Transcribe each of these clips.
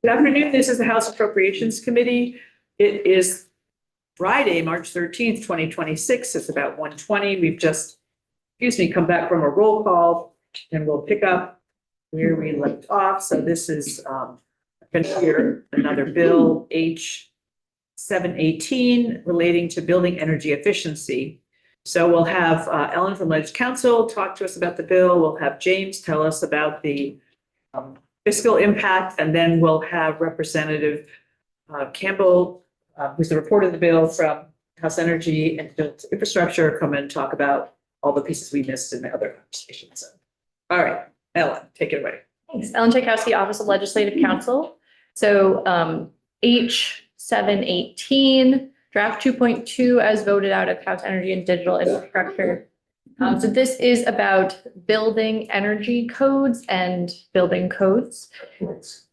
Good afternoon. This is the House Appropriations Committee. It is Friday, March 13th, 2026. It's about 1:20. We've just, come back from a roll call, and we'll pick up where we left off. So this is here another bill, H 718, relating to building energy efficiency. So we'll have Ellen from Ledge Council talk to us about the bill. We'll have James tell us about the fiscal impact, and then we'll have Representative Campbell, who's the reporter of the bill from House Energy and Infrastructure, come and talk about all the pieces we missed in the other conversations. All right, Ellen, take it away. Thanks. Ellen Tchaikovsky, Office of Legislative Counsel. So H 718, draft 2.2 as voted out of House Energy and Digital Infrastructure. So this is about building energy codes and building codes.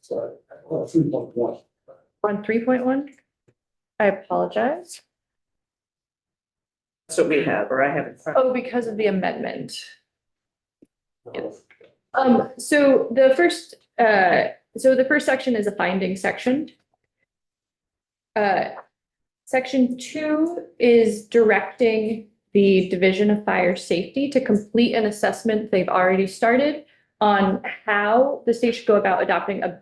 Sorry, 3.1. We're on 3.1. I apologize. That's what we have, or I have in front. Oh, because of the amendment. Yes. So the first section is a finding section. Section 2 is directing the Division of Fire Safety to complete an assessment they've already started on how the state should go about adopting a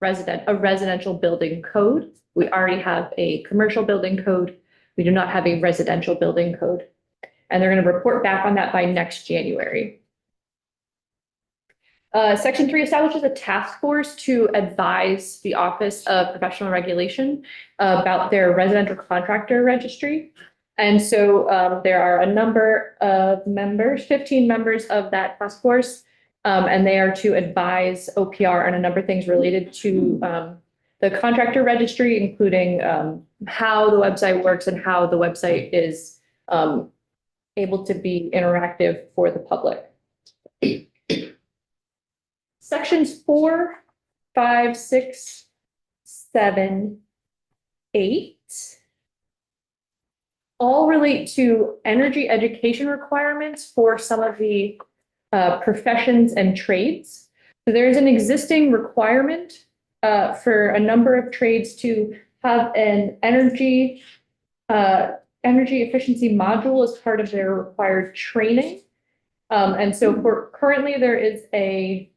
residential building code. We already have a commercial building code. We do not have a residential building code. And they're going to report back on that by next January. Section 3 establishes a task force to advise the Office of Professional Regulation about their residential contractor registry. And so there are a number of members, 15 members of that task force, and they are to advise OPR on a number of things related to the contractor registry, including how the website works and how the website is able to be interactive for the public. Sections 4, 5, 6, 7, 8 all relate to energy education requirements for some of the professions and trades. So there's an existing requirement for a number of trades to have an energy efficiency module as part of their required training. And so currently there is a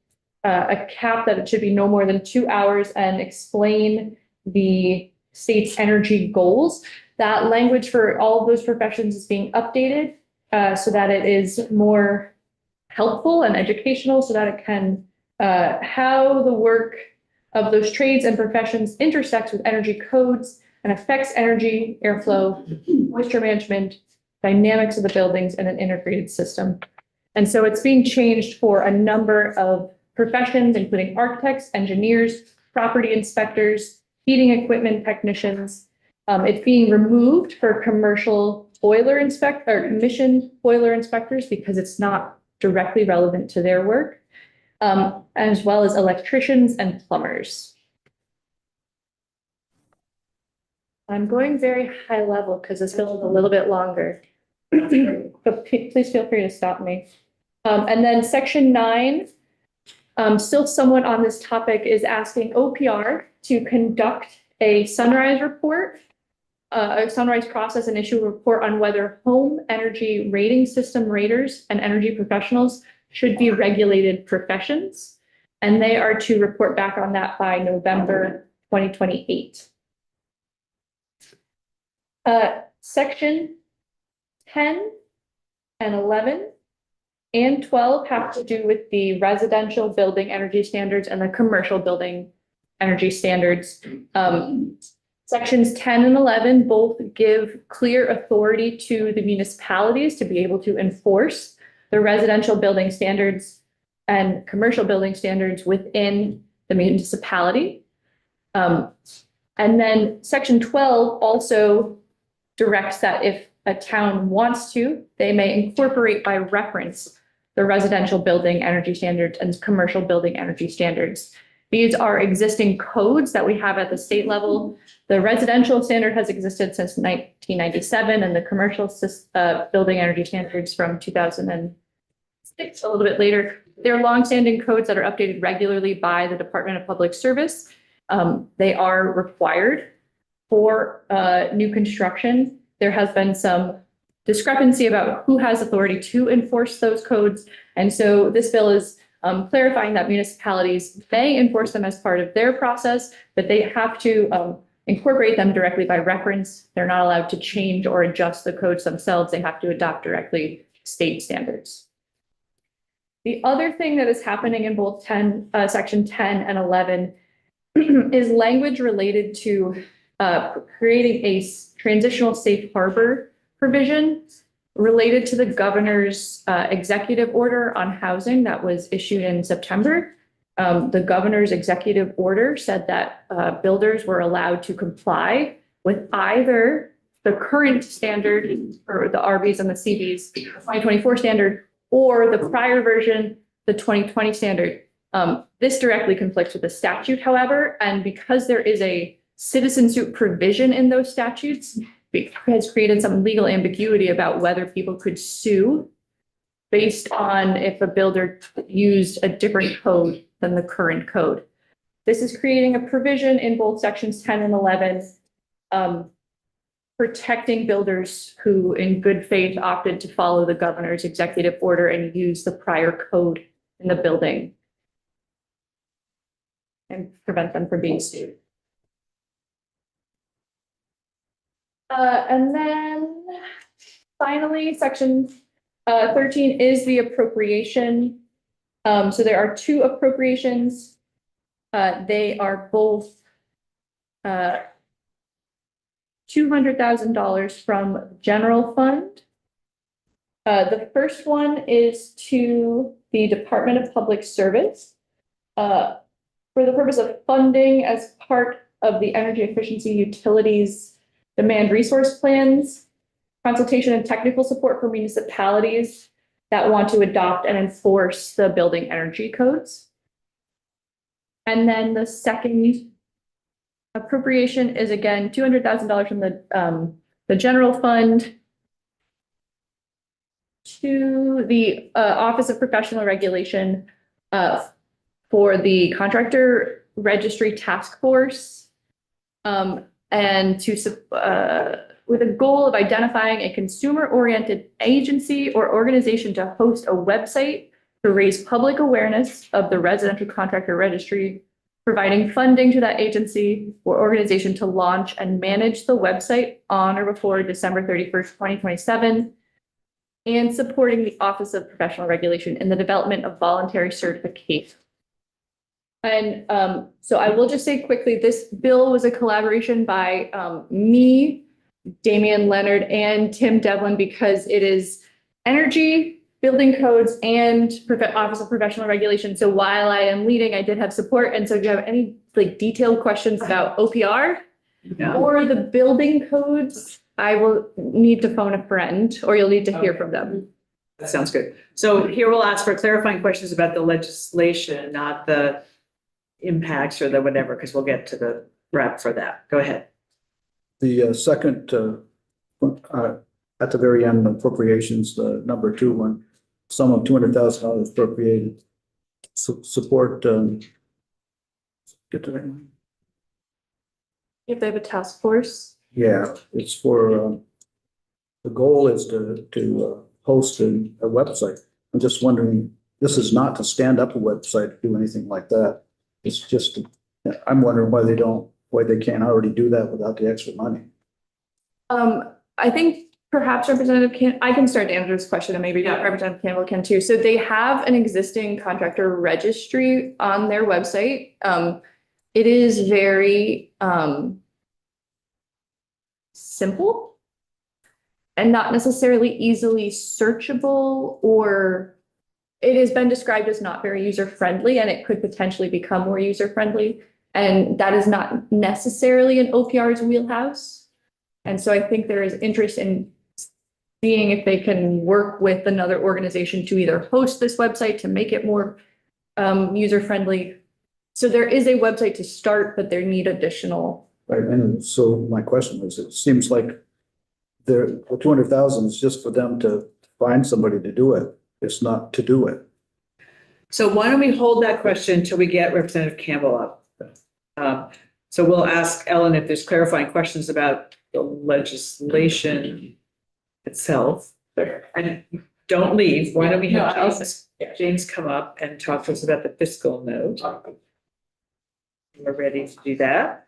cap that it should be no more than 2 hours and explain the state's energy goals. That language for all of those professions is being updated so that it is more helpful and educational, so that it can how the work of those trades and professions intersects with energy codes and affects energy, airflow, moisture management, dynamics of the buildings, and an integrated system. And so it's being changed for a number of professions, including architects, engineers, property inspectors, heating equipment technicians. It's being removed for commercial boiler commissioned boiler inspectors because it's not directly relevant to their work, as well as electricians and plumbers. I'm going very high level because this bill is a little bit longer, but please feel free to stop me. And then section 9, still somewhat on this topic, is asking OPR to conduct a sunrise report, a sunrise process, and issue a report on whether home energy rating system raters and energy professionals should be regulated professions. And they are to report back on that by November 2028. Section 10 and 11 and 12 have to do with the residential building energy standards and the commercial building energy standards. Sections 10 and 11 both give clear authority to the municipalities to be able to enforce the residential building standards and commercial building standards within the municipality. And then section 12 also directs that if a town wants to, they may incorporate by reference the residential building energy standards and commercial building energy standards. These are existing codes that we have at the state level. The residential standard has existed since 1997, and the commercial building energy standards from 2000 and 6 a little bit later. They're longstanding codes that are updated regularly by the Department of Public Service. They are required for new construction. There has been some discrepancy about who has authority to enforce those codes. And so this bill is clarifying that municipalities may enforce them as part of their process, but they have to incorporate them directly by reference. They're not allowed to change or adjust the codes themselves. They have to adopt directly state standards. The other thing that is happening in both section 10 and 11 is language related to creating a transitional safe harbor provision related to the governor's executive order on housing that was issued in September. The governor's executive order said that builders were allowed to comply with either the current standard for the RVs and the CVs, the 2024 standard, or the prior version, the 2020 standard. This directly conflicts with the statute, however, and because there is a citizen suit provision in those statutes, it has created some legal ambiguity about whether people could sue based on if a builder used a different code than the current code. This is creating a provision in both sections 10 and 11, protecting builders who in good faith opted to follow the governor's executive order and use the prior code in the building and prevent them from being sued. And then finally, section 13 is the appropriation. So there are two appropriations. They are both $200,000 from general fund. The first one is to the Department of Public Service for the purpose of funding as part of the energy efficiency utilities demand resource plans, consultation and technical support for municipalities that want to adopt and enforce the building energy codes. And then the second appropriation is again $200,000 from the general fund to the Office of Professional Regulation for the Contractor Registry Task Force, and to with a goal of identifying a consumer-oriented agency or organization to host a website to raise public awareness of the residential contractor registry, providing funding to that agency or organization to launch and manage the website on or before December 31st, 2027, and supporting the Office of Professional Regulation in the development of voluntary certification. And so I will just say quickly, this bill was a collaboration by me, Damian Leonard, and Tim Devlin, because it is energy, building codes, and Office of Professional Regulation. So while I am leading, I did have support. And so if you have any like detailed questions about OPR or the building codes, I will need to phone a friend or you'll need to hear from them. That sounds good. So here we'll ask for clarifying questions about the legislation, not the impacts or the whatever, because we'll get to the wrap for that. Go ahead. The second, at the very end, appropriations, the number 2 one, sum of $200,000 appropriated. Support, get to that one? If they have a task force. Yeah, it's for, the goal is to host a website. I'm just wondering, this is not to stand up a website, do anything like that. It's just, I'm wondering why they can't already do that without the extra money. I think perhaps I can start to answer this question and maybe Representative Campbell can too. So they have an existing contractor registry on their website. It is very simple and not necessarily easily searchable, or it has been described as not very user-friendly, and it could potentially become more user-friendly. And that is not necessarily in OPR's wheelhouse. And so I think there is interest in seeing if they can work with another organization to either host this website to make it more user-friendly. So there is a website to start, but they need additional. Right, and so my question is, it seems like the 200,000 is just for them to find somebody to do it. it's not to do it. So why don't we hold that question until we get Representative Campbell up? So we'll ask Ellen if there's clarifying questions about the legislation itself. And don't leave. Why don't we have No, I'll- James come up and talk to us about the fiscal note? We're ready to do that.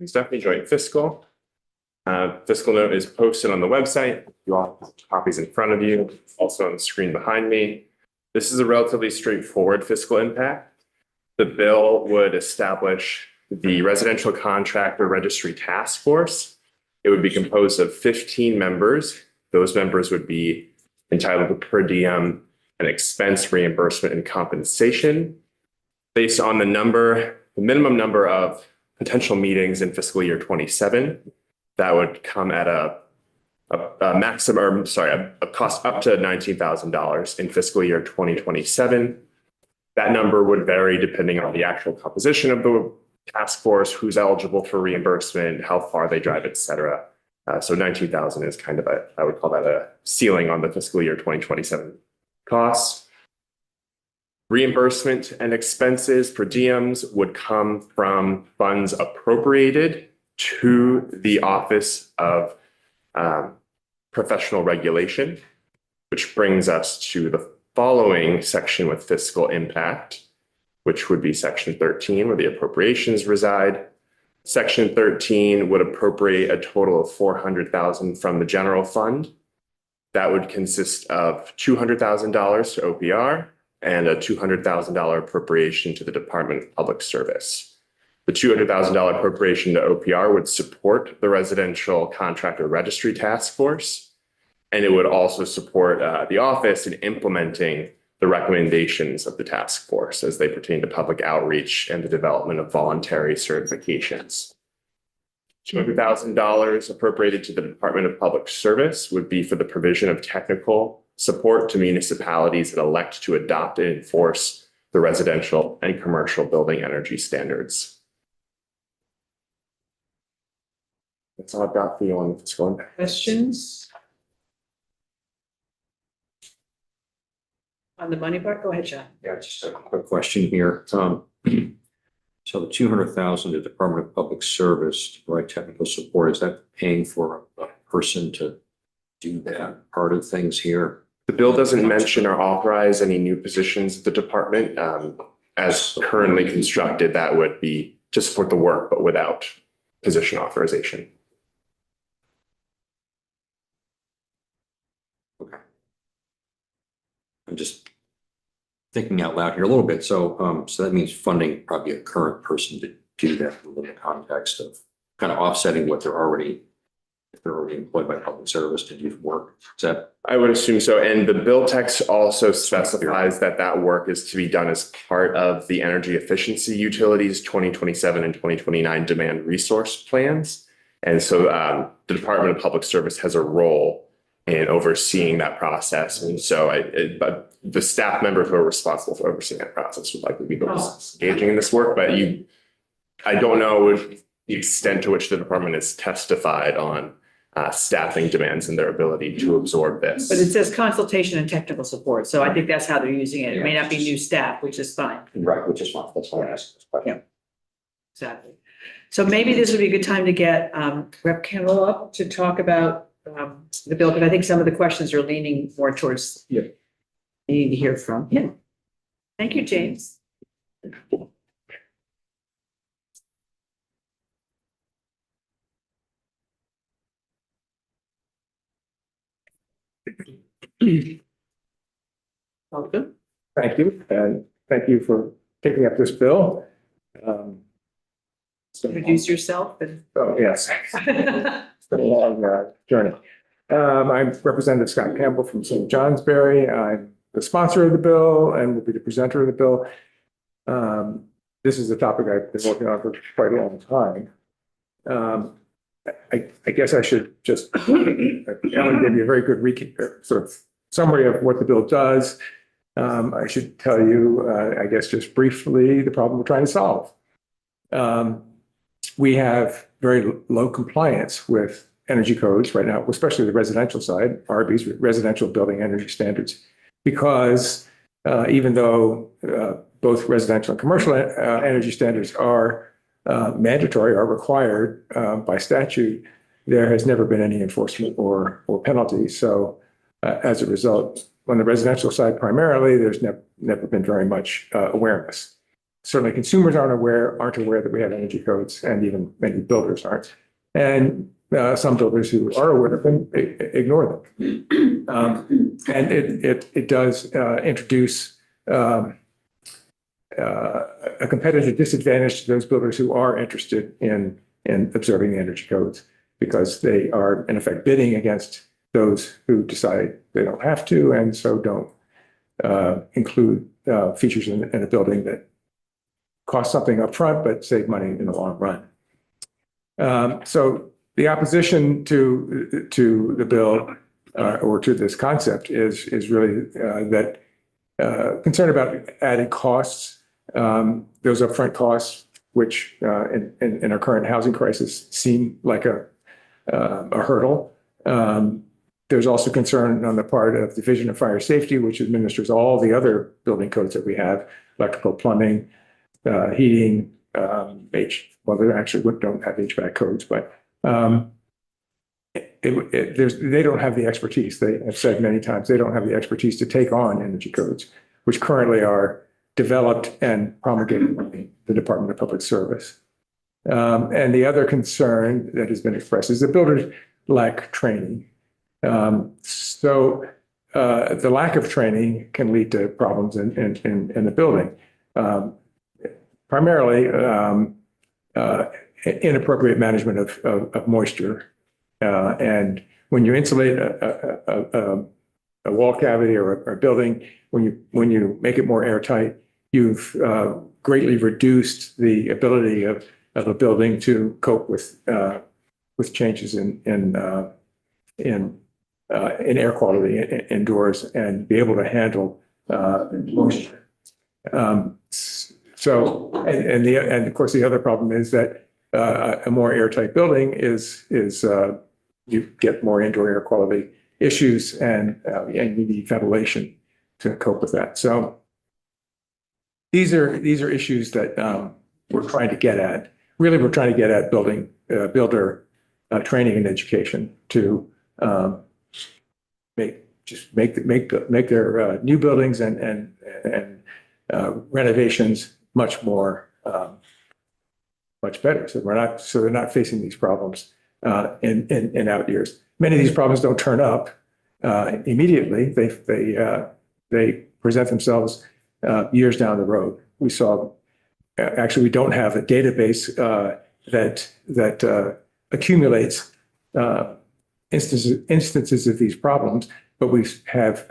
Stephanie Joint Fiscal. Fiscal note is posted on the website. You all have copies in front of you, also on the screen behind me. This is a relatively straightforward fiscal impact. The bill would establish the Residential Contractor Registry Task Force. It would be composed of 15 members. Those members would be entitled to per diem and expense reimbursement and compensation based on the minimum number of potential meetings in fiscal year 27. That would come at a cost up to $19,000 in fiscal year 2027. That number would vary depending on the actual composition of the task force, who's eligible for reimbursement, how far they drive, et cetera. So 19,000 is kind of I would call that a ceiling on the fiscal year 2027 costs. Reimbursement and expenses per diems would come from funds appropriated to the Office of Professional Regulation, which brings us to the following section with fiscal impact, which would be section 13, where the appropriations reside. Section 13 would appropriate a total of $400,000 from the general fund. That would consist of $200,000 to OPR and a $200,000 appropriation to the Department of Public Service. The $200,000 appropriation to OPR would support the Residential Contractor Registry Task Force, and it would also support the office in implementing the recommendations of the task force as they pertain to public outreach and the development of voluntary certifications. $200,000 appropriated to the Department of Public Service would be for the provision of technical support to municipalities that elect to adopt and enforce the residential and commercial building energy standards. That's all I've got for you on the fiscal impact. Questions? On the money part, go ahead, John. Yeah, just a quick question here. So the 200,000 to Department of Public Service to provide technical support, is that paying for a person to do that part of things here? The bill doesn't mention or authorize any new positions at the department. As currently constructed, that would be to support the work, but without position authorization. Okay. I'm just thinking out loud here a little bit. So, so that means funding probably a current person to do that within the context of kind of offsetting what they're already, if they're already employed by public service to do work. Is that? I would assume so. And the bill text also specifies that that work is to be done as part of the energy efficiency utilities 2027 and 2029 demand resource plans. And so the Department of Public Service has a role in overseeing that process. And so but the staff members who are responsible for overseeing that process would likely be the ones engaging in this work. But I don't know the extent to which the department has testified on staffing demands and their ability to absorb this. But it says consultation and technical support, so I think that's how they're using it. It may not be new staff, which is fine. Right, which is fine. That's why I asked this question. Exactly. So maybe this would be a good time to get Rep. Campbell up to talk about the bill, but I think some of the questions are leaning more towards needing to hear from him. Thank you, James. Welcome. Thank you, and thank you for taking up this bill. Introduce yourself and. Oh, yes, it's been a long journey. I'm Representative Scott Campbell from St. Johnsbury. I'm the sponsor of the bill and will be the presenter of the bill. This is a topic I've been working on for quite a long time. I guess I should just, Ellen gave you a very good recap, sort of summary of what the bill does. I should tell you, I guess just briefly, the problem we're trying to solve. We have very low compliance with energy codes right now, especially the residential side, RB's residential building energy standards, because even though both residential and commercial energy standards are mandatory, are required by statute, there has never been any enforcement or penalty. So as a result, on the residential side primarily, there's never been very much awareness. Certainly consumers aren't aware that we have energy codes, and even many builders aren't. And some builders who are aware of them ignore them. And it does introduce a competitive disadvantage to those builders who are interested in observing the energy codes, because they are in effect bidding against those who decide they don't have to, and so don't include features in a building that cost something up front but save money in the long run. So the opposition to the bill or to this concept is really that concern about added costs, those upfront costs, which in our current housing crisis seem like a hurdle. There's also concern on the part of Division of Fire Safety, which administers all the other building codes that we have: electrical, plumbing, heating, well, they actually don't have HVAC codes, but they don't have the expertise. They have said many times they don't have the expertise to take on energy codes, which currently are developed and promulgated by the Department of Public Service. And the other concern that has been expressed is that builders lack training. So the lack of training can lead to problems in the building. Primarily inappropriate management of moisture. And when you insulate a wall cavity or a building, when you make it more airtight, you've greatly reduced the ability of a building to cope with changes in air quality indoors and be able to handle moisture. So, and of course, the other problem is that a more airtight building is you get more indoor air quality issues, and you need ventilation to cope with that. So these are issues that we're trying to get at. Really, we're trying to get at builder training and education to make their new buildings and renovations much better. So they're not facing these problems in out years. Many of these problems don't turn up immediately. They present themselves years down the road. We don't have a database that accumulates instances of these problems, but we have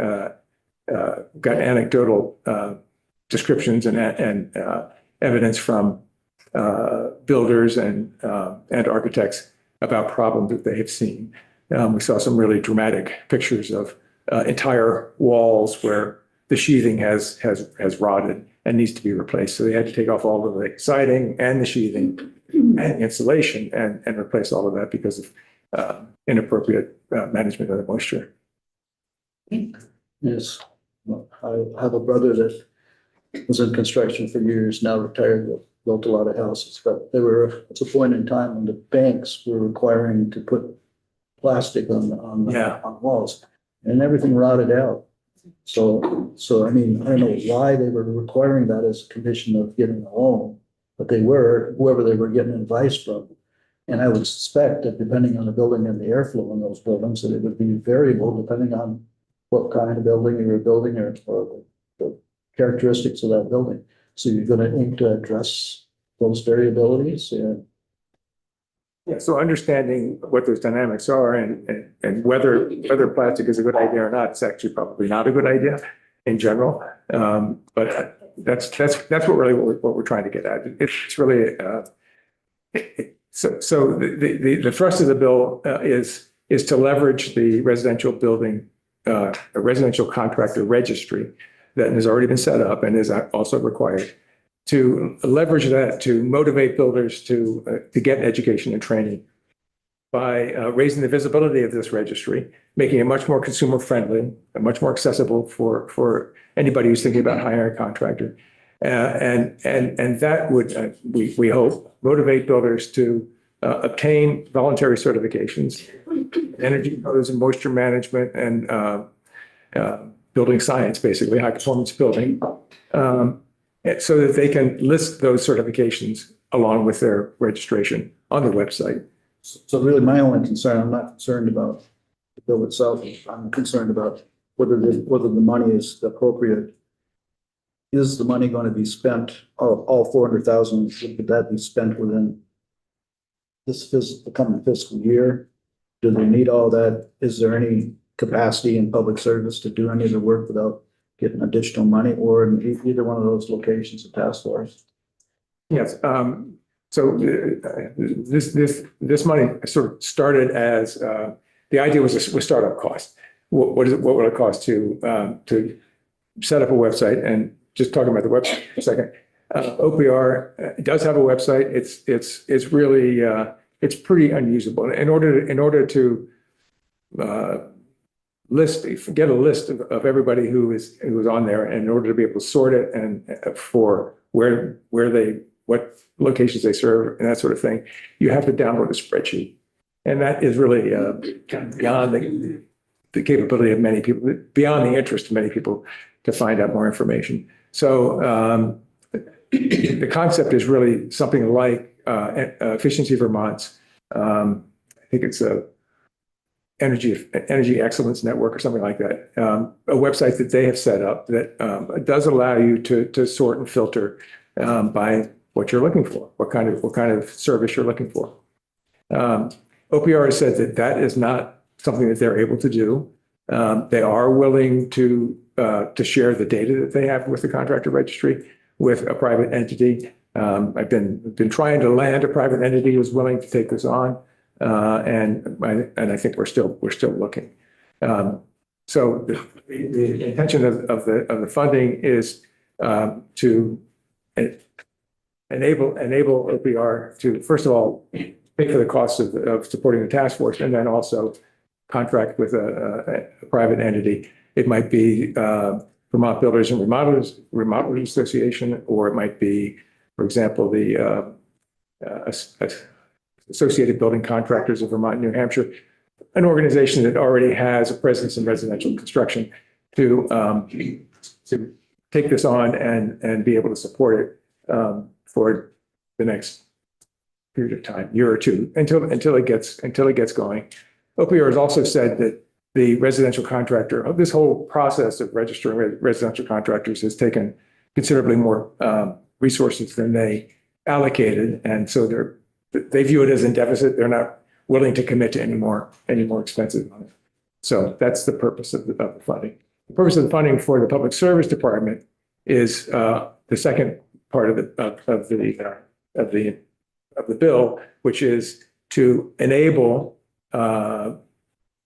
got anecdotal descriptions and evidence from builders and architects about problems that they have seen. We saw some really dramatic pictures of entire walls where the sheathing has rotted and needs to be replaced. So they had to take off all of the siding and the sheathing and insulation and replace all of that because of inappropriate management of the moisture. Yes. I have a brother that was in construction for years, now retired, built a lot of houses, but there were, at a point in time when the banks were requiring to put plastic on walls, and everything rotted out. So I mean, I don't know why they were requiring that as a condition of getting a loan, but they were, whoever they were getting advice from. And I would suspect that depending on the building and the airflow in those buildings, that it would be variable depending on what kind of building you were building or the characteristics of that building. So you're going to aim to address those variabilities. Yeah, so understanding what those dynamics are and whether plastic is a good idea or not, it's actually probably not a good idea in general. But that's what we're trying to get at. It's really so the thrust of the bill is to leverage the residential building, a residential contractor registry that has already been set up and is also required, to leverage that to motivate builders to get education and training by raising the visibility of this registry, making it much more consumer friendly and much more accessible for anybody who's thinking about hiring a contractor. And that would, we hope, motivate builders to obtain voluntary certifications, energy codes and moisture management and building science, basically high performance building, so that they can list those certifications along with their registration on the website. So really my only concern, I'm not concerned about the bill itself. I'm concerned about whether the money is appropriate. Is the money going to be spent, all 400,000, would that be spent within the coming fiscal year? Do they need all that? Is there any capacity in public service to do any of the work without getting additional money, or in either one of those locations, a task force? Yes. So this money sort of started as the idea was startup cost. What would it cost to set up a website? And just talking about the website for a second, OPR does have a website. It's really it's pretty unusable. In order to get a list of everybody who is on there, and in order to be able to sort it and for what locations they serve and that sort of thing, you have to download a spreadsheet. And that is really kind of beyond the capability of many people, beyond the interest of many people to find out more information. So the concept is really something like Efficiency Vermont's, I think it's a Energy Excellence Network or something like that, a website that they have set up that does allow you to sort and filter by what you're looking for, what kind of service you're looking for. OPR has said that is not something that they're able to do. They are willing to share the data that they have with the contractor registry with a private entity. I've been trying to land a private entity who's willing to take this on, and I think we're still looking. So the intention of the funding is to enable OPR to, first of all, pay for the cost of supporting the task force, and then also contract with a private entity. It might be Vermont Builders and Remodelers Association, or it might be, for example, the Associated Building Contractors of Vermont and New Hampshire, an organization that already has a presence in residential construction, to take this on and be able to support it for the next period of time, year or two, until it gets going. OPR has also said that the residential contractor, this whole process of registering residential contractors has taken considerably more resources than they allocated, and so they view it as in deficit. They're not willing to commit to any more expensive money. So that's the purpose of the funding. The purpose of the funding for the Public Service Department is the second part of the bill, which is to enable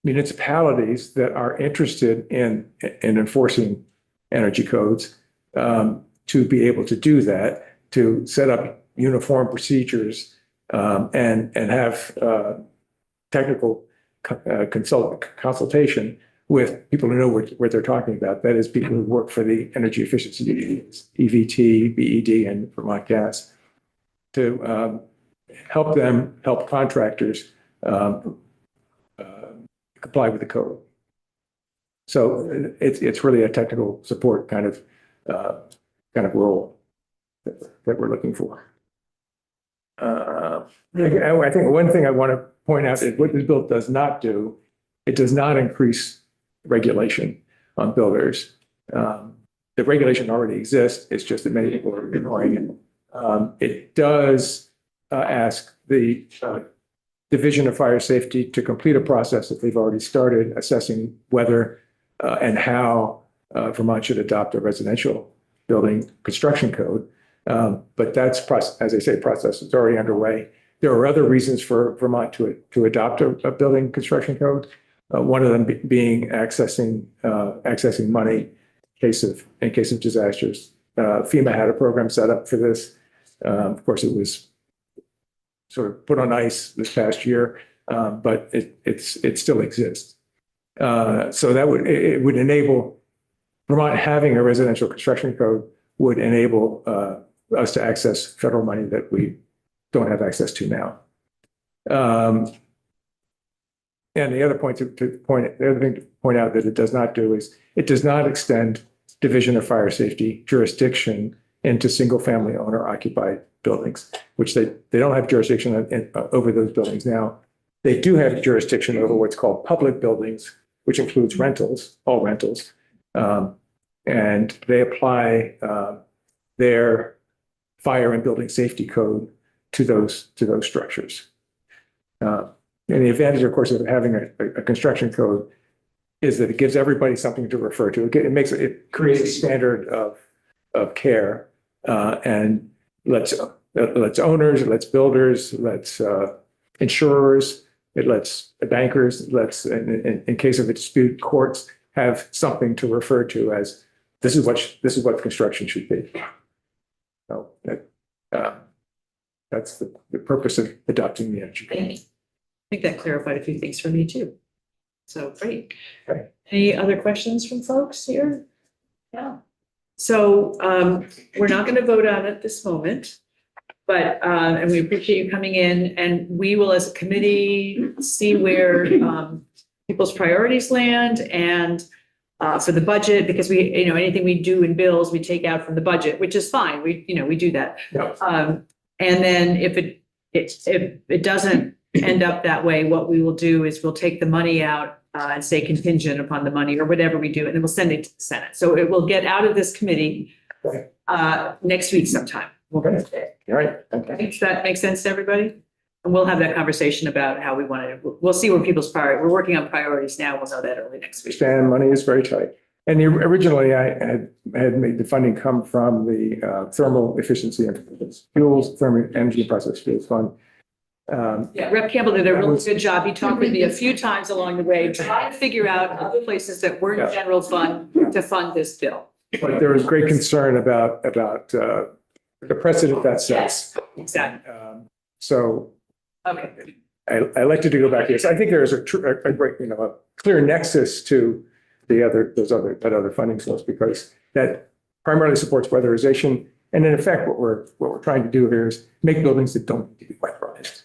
municipalities that are interested in enforcing energy codes to be able to do that, to set up uniform procedures and have technical consultation with people who know what they're talking about. That is, people who work for the energy efficiency agencies, EVT, BED, and Vermont Gas, to help contractors comply with the code. So it's really a technical support kind of role that we're looking for. I think one thing I want to point out is what this bill does not do. It does not increase regulation on builders. The regulation already exists. It's just that many people are ignoring it. It does ask the Division of Fire Safety to complete a process that they've already started, assessing whether and how Vermont should adopt a residential building construction code. But that's, as I say, process is already underway. There are other reasons for Vermont to adopt a building construction code. One of them being accessing money in case of disasters. FEMA had a program set up for this. Of course, it was sort of put on ice this past year, but it still exists. So it would enable Vermont having a residential construction code would enable us to access federal money that we don't have access to now. And the other thing to point out that it does not do is it does not extend Division of Fire Safety jurisdiction into single-family owner-occupied buildings, which they don't have jurisdiction over those buildings now. They do have jurisdiction over what's called public buildings, which includes rentals, all rentals, and they apply their fire and building safety code to those structures. And the advantage, of course, of having a construction code is that it gives everybody something to refer to. It creates a standard of care and lets owners, it lets builders, it lets insurers, it lets bankers, it lets, in case of a dispute, courts have something to refer to as this is what construction should be. So that's the purpose of adopting the energy code. I think that clarified a few things for me too. So great. Okay. Any other questions from folks here? Yeah. So we're not going to vote on it this moment, but and we appreciate you coming in, and we will, as a committee, see where people's priorities land, and for the budget, because we, anything we do in bills, we take out from the budget, which is fine. We do that. Yep. And then if it doesn't end up that way, what we will do is we'll take the money out and say contingent upon the money or whatever we do, and then we'll send it to the Senate. So it will get out of this committee next week sometime. Okay. All right. Okay. Does that make sense to everybody? And we'll have that conversation about how we want to, we'll see where people's priorities, we're working on priorities now. We'll know that early next week. Understand, money is very tight. And originally I had made the funding come from the thermal efficiency and fuels, thermal energy and process fuels fund. Yeah, Rep. Campbell did a really good job. He talked with me a few times along the way, trying to figure out other places that weren't general fund to fund this bill. But there was great concern about the precedent that sets. Yes, exactly. So Okay. I like to go back to this. I think there is a great, a clear nexus to that other funding source, because that primarily supports weatherization. And in effect, what we're trying to do here is make buildings that don't need to be weatherized.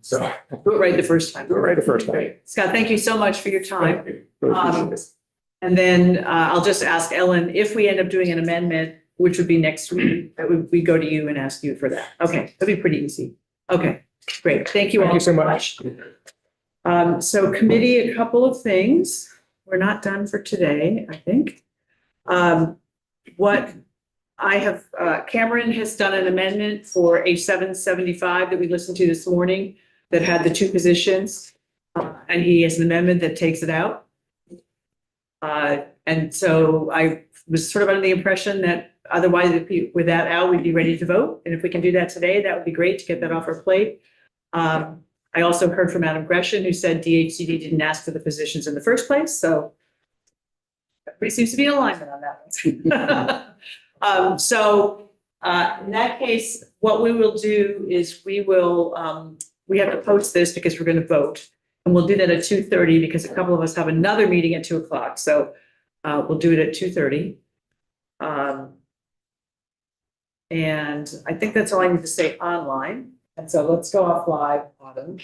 So Do it right the first time. do it right the first time. Great. Scott, thank you so much for your time. Thank you. Really appreciate it. And then I'll just ask Ellen, if we end up doing an amendment, which would be next week, we go to you and ask you for that. Okay, that'd be pretty easy. Okay, great. Thank you all. Thank you so much. So committee, a couple of things. We're not done for today, I think. What I have, Cameron has done an amendment for A775 that we listened to this morning that had the two positions. And he has an amendment that takes it out. And so I was sort of under the impression that otherwise, with that out, we'd be ready to vote. And if we can do that today, that would be great to get that off our plate. I also heard from Adam Gresham, who said DHCD didn't ask for the positions in the first place. So everybody seems to be in alignment on that one. In that case, what we will do is we have to post this because we're going to vote. And we'll do that at 2:30 because a couple of us have another meeting at 2 o'clock. So we'll do it at 2:30. And I think that's all I need to say online. And so let's go off live, Autumn.